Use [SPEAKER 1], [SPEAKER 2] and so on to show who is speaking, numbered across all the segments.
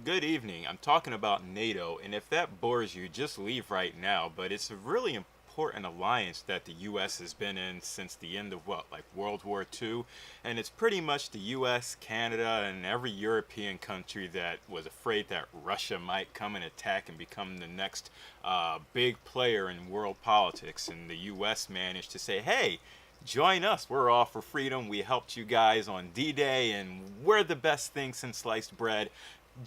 [SPEAKER 1] Good evening. I'm talking about NATO, and if that bores you, just leave right now. But it's a really important alliance that the U.S. has been in since the end of like World War II, and it's pretty much the U.S., Canada, and every European country that was afraid that Russia might come and attack and become the next big player in world politics. And the U.S. managed to say, "Hey, join us. We're all for freedom. We helped you guys on D-Day, and we're the best thing since sliced bread.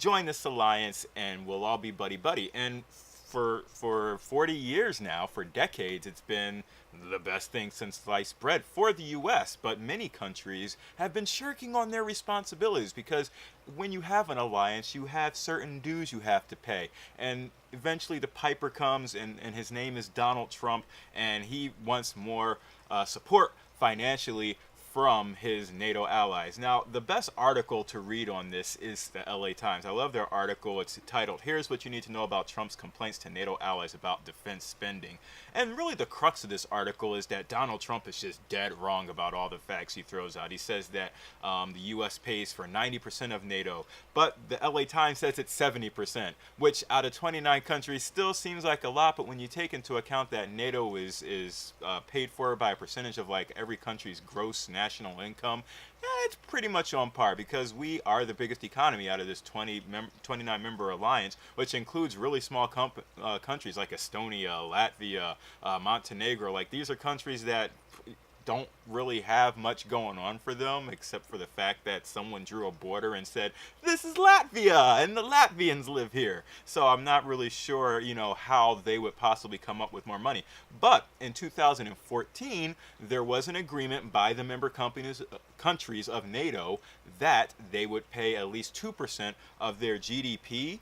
[SPEAKER 1] Join this alliance, and we'll all be buddy buddy." And for 40 years now, for decades, it's been the best thing since sliced bread for the U.S. But many countries have been shirking on their responsibilities because when you have an alliance, you have certain dues you have to pay. And eventually the piper comes, and his name is Donald Trump, and he wants more support financially from his NATO allies. Now, the best article to read on this is the LA Times. I love their article. It's titled, "Here's What You Need to Know About Trump's Complaints to NATO Allies About Defense Spending." And really the crux of this article is that Donald Trump is just dead wrong about all the facts he throws out. He says that the U.S. pays for 90% of NATO, but the LA Times says it's 70%, which out of 29 countries still seems like a lot, but when you take into account that NATO is paid for by a percentage of like every country's gross national income, it's pretty much on par because we are the biggest economy out of this 29 member alliance, which includes really small countries like Estonia, Latvia, Montenegro. Like, these are countries that don't really have much going on for them except for the fact that someone drew a border and said, "This is Latvia and the Latvians live here." So I'm not really sure, how they would possibly come up with more money. But in 2014, there was an agreement by the member countries of NATO that they would pay at least 2% of their GDP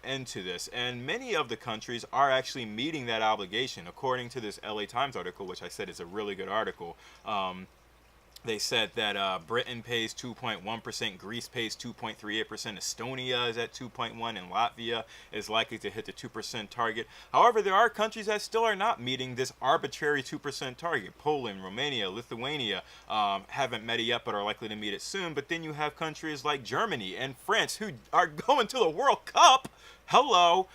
[SPEAKER 1] into this. And many of the countries are actually meeting that obligation. According to this LA Times article, which I said is a really good article, they said that Britain pays 2.1%, Greece pays 2.38%, Estonia is at 2.1%, and Latvia is likely to hit the 2% target. However, there are countries that still are not meeting this arbitrary 2% target. Poland, Romania, Lithuania haven't met it yet but are likely to meet it soon. But then you have countries like Germany and France who are going to the World Cup. Hello,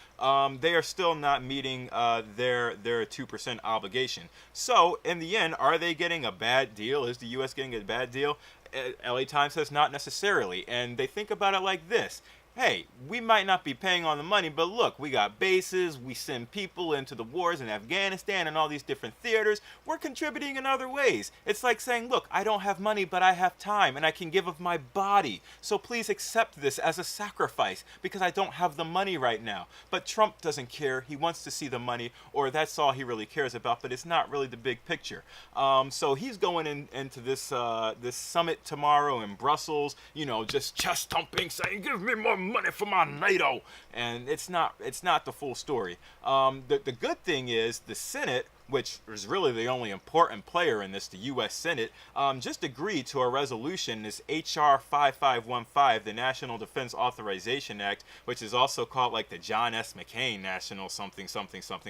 [SPEAKER 1] they are still not meeting their 2% obligation. So in the end, are they getting a bad deal? Is the U.S. getting a bad deal? LA Times says not necessarily, and they think about it like this. Hey, we might not be paying on the money, but look, we got bases, we send people into the wars in Afghanistan and all these different theaters. We're contributing in other ways. It's like saying, look, I don't have money, but I have time, and I can give of my body. So please accept this as a sacrifice, because I don't have the money right now. But Trump doesn't care. He wants to see the money, or that's all he really cares about, but it's not really the big picture. So he's going into this summit tomorrow in Brussels, just chest thumping, saying, "Give me more money for my NATO," and it's not the full story. The good thing is the Senate, which is really the only important player in this, the U.S. Senate, just agreed to a resolution, this H.R. 5515, the National Defense Authorization Act, which is also called like the John S. McCain National something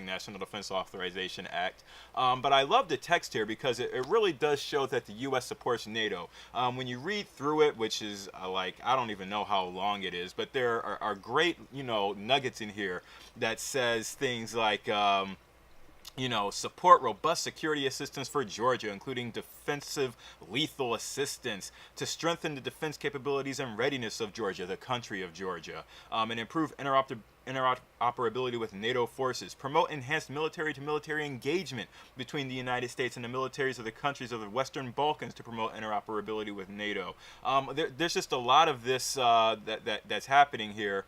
[SPEAKER 1] National Defense Authorization Act. But I love the text here because it really does show that the U.S. supports NATO. When you read through it, which is I don't even know how long it is, but there are great nuggets in here that says things like support robust security assistance for Georgia, including defensive lethal assistance to strengthen the defense capabilities and readiness of Georgia, the country of Georgia, and improve interoperability with NATO forces, promote enhanced military-to-military engagement between the United States and the militaries of the countries of the Western Balkans to promote interoperability with NATO. There's just a lot of this that's happening here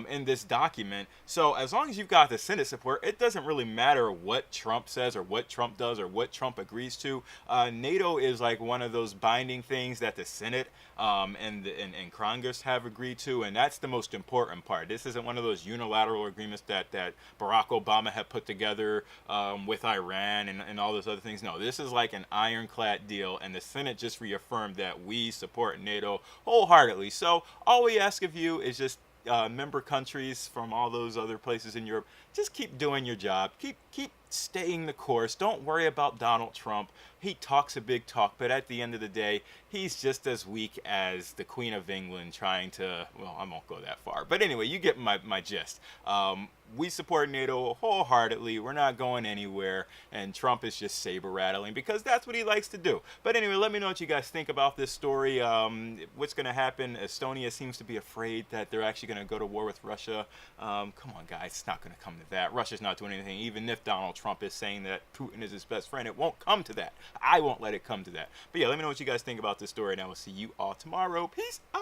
[SPEAKER 1] in this document. So as long as you've got the Senate support, it doesn't really matter what Trump says or what Trump does or what Trump agrees to. NATO is like one of those binding things that the Senate and Congress have agreed to, and that's the most important part. This isn't one of those unilateral agreements that Barack Obama had put together with Iran and all those other things. No, this is like an ironclad deal, and the Senate just reaffirmed that we support NATO wholeheartedly. So all we ask of you is just member countries from all those other places in Europe, just keep doing your job. Keep staying the course. Don't worry about Donald Trump. He talks a big talk, but at the end of the day, he's just as weak as the Queen of England trying to, well, I won't go that far. But anyway, you get my gist. We support NATO wholeheartedly. We're not going anywhere. And Trump is just saber rattling because that's what he likes to do. But anyway, let me know what you guys think about this story. What's going to happen? Estonia seems to be afraid that they're actually going to go to war with Russia. Come on, guys. It's not going to come to that. Russia's not doing anything. Even if Donald Trump is saying that Putin is his best friend, it won't come to that. I won't let it come to that. But yeah, let me know what you guys think about this story, and I will see you all tomorrow. Peace out.